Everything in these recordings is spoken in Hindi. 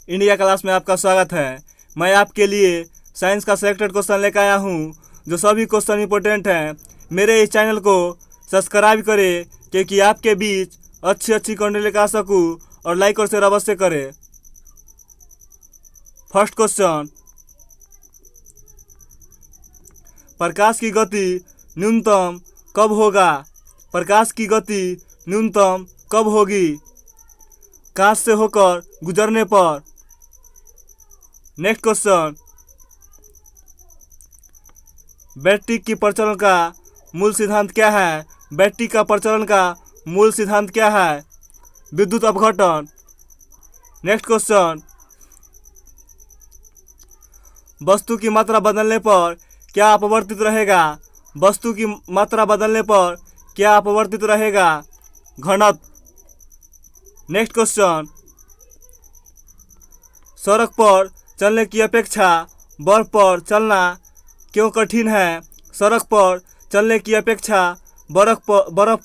इंडिया क्लास में आपका स्वागत है। मैं आपके लिए साइंस का सिलेक्टेड क्वेश्चन लेकर आया हूँ, जो सभी क्वेश्चन इंपॉर्टेंट हैं। मेरे इस चैनल को सब्सक्राइब करें, क्योंकि आपके बीच अच्छी कंटेंट लेकर आ सकूँ, और लाइक और शेयर अवश्य करें। फर्स्ट क्वेश्चन, प्रकाश की गति न्यूनतम कब होगा? प्रकाश की गति न्यूनतम कब होगी? कांच से होकर गुजरने पर। नेक्स्ट क्वेश्चन, बैटरी की प्रचलन का मूल सिद्धांत क्या है? बैटरी का प्रचलन का मूल सिद्धांत क्या है? विद्युत अपघटन। नेक्स्ट क्वेश्चन, वस्तु की मात्रा बदलने पर क्या अपवर्तित रहेगा? वस्तु की मात्रा बदलने पर क्या अपवर्तित रहेगा? घनत्व। नेक्स्ट क्वेश्चन, सड़क पर चलने की अपेक्षा बर्फ पर चलना क्यों कठिन है? सड़क पर चलने की अपेक्षा बर्फ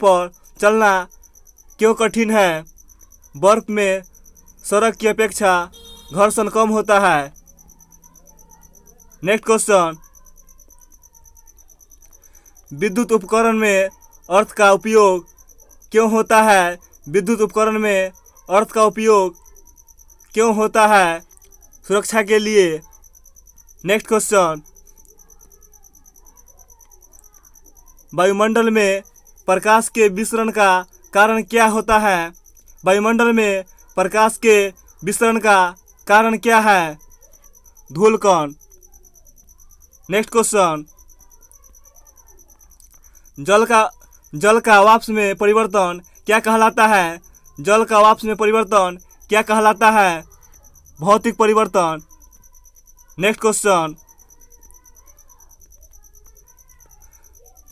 पर चलना क्यों कठिन है? बर्फ में सड़क की अपेक्षा घर्षण कम होता है। नेक्स्ट क्वेश्चन, विद्युत उपकरण में अर्थ का उपयोग क्यों होता है? विद्युत उपकरण में अर्थ का उपयोग क्यों होता है? सुरक्षा के लिए। नेक्स्ट क्वेश्चन, वायुमंडल में प्रकाश के विसरण का कारण क्या होता है? वायुमंडल में प्रकाश के विसरण का कारण क्या है? धूलकण। नेक्स्ट क्वेश्चन, जल का वाष्प में परिवर्तन क्या कहलाता है? जल का वाष्प में परिवर्तन क्या कहलाता है? भौतिक परिवर्तन। नेक्स्ट क्वेश्चन,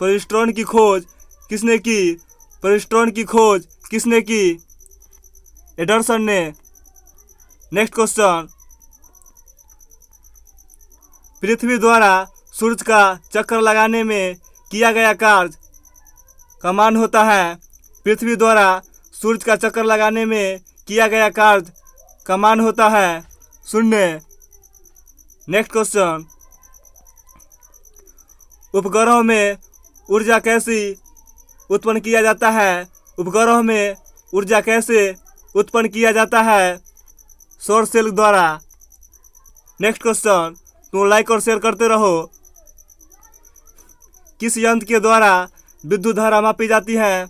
परिष्टरण की खोज किसने की? परिष्टरण की खोज किसने की? एडरसन ने। नेक्स्ट क्वेश्चन, पृथ्वी द्वारा सूर्य का चक्कर लगाने में किया गया कार्य का मान होता है? पृथ्वी द्वारा सूर्य का चक्कर लगाने में किया गया कार्य का मान होता है 0। नेक्स्ट क्वेश्चन, उपग्रहों में ऊर्जा कैसे उत्पन्न किया जाता है? उपग्रहों में ऊर्जा कैसे उत्पन्न किया जाता है? सौर सेल द्वारा। नेक्स्ट क्वेश्चन, तुम लाइक और शेयर करते रहो। किस यंत्र के द्वारा विद्युत धारा मापी जाती है?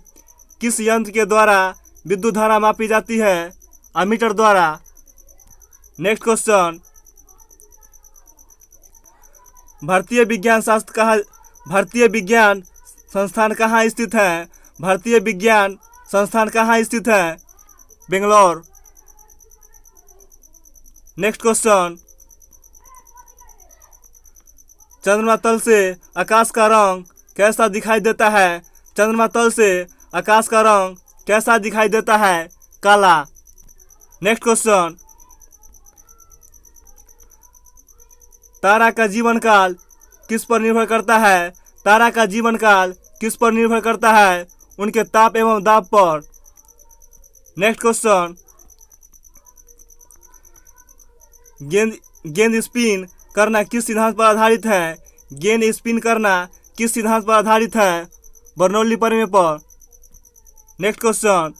किस यंत्र के द्वारा विद्युत धारा मापी जाती है? अमीटर द्वारा। नेक्स्ट क्वेश्चन, भारतीय विज्ञान संस्थान कहाँ स्थित है? भारतीय विज्ञान संस्थान कहाँ स्थित है? बेंगलोर। नेक्स्ट क्वेश्चन, चंद्रमा तल से आकाश का रंग कैसा दिखाई देता है? चंद्रमा तल से आकाश का रंग कैसा दिखाई देता है? काला। नेक्स्ट क्वेश्चन, तारा का जीवन काल किस पर निर्भर करता है? तारा का जीवन काल किस पर निर्भर करता है? उनके ताप एवं दाब पर। नेक्स्ट क्वेश्चन, गेंद स्पिन करना किस सिद्धांत पर आधारित है? गेंद स्पिन करना किस सिद्धांत पर आधारित है? बर्नौली प्रमेय पर। नेक्स्ट क्वेश्चन,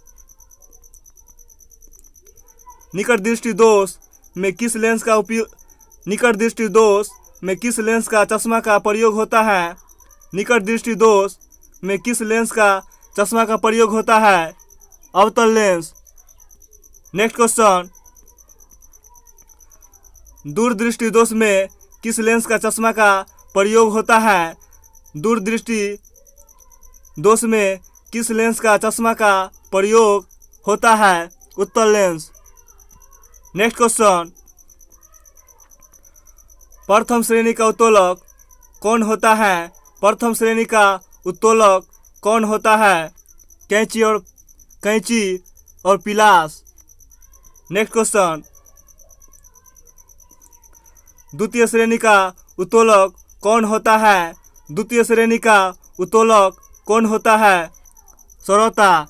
निकट दृष्टि दोष में किस लेंस का चश्मा का प्रयोग होता है? निकट दृष्टि दोष में किस लेंस का चश्मा का प्रयोग होता है? अवतल लेंस। नेक्स्ट क्वेश्चन, दूरदृष्टि दोष में किस लेंस का चश्मा का प्रयोग होता है? दूरदृष्टि दोष में किस लेंस का चश्मा का प्रयोग होता है? उत्तल लेंस। नेक्स्ट क्वेश्चन, प्रथम श्रेणी का उत्तोलक कौन होता है? प्रथम श्रेणी का उत्तोलक कौन होता है? कैंची और पिलास। नेक्स्ट क्वेश्चन, द्वितीय श्रेणी का उत्तोलक कौन होता है? द्वितीय श्रेणी का उत्तोलक कौन होता है? श्रोता।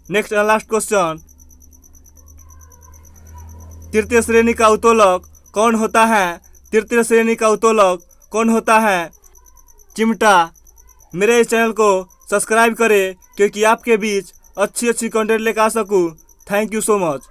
नेक्स्ट एंड लास्ट क्वेश्चन, तृतीय श्रेणी का उत्तोलक कौन होता है? तृतीय श्रेणी का उत्तोलक कौन होता है? चिमटा। मेरे इस चैनल को सब्सक्राइब करें क्योंकि आपके बीच अच्छी कंटेंट लेकर आ सकूं। Thank you so much.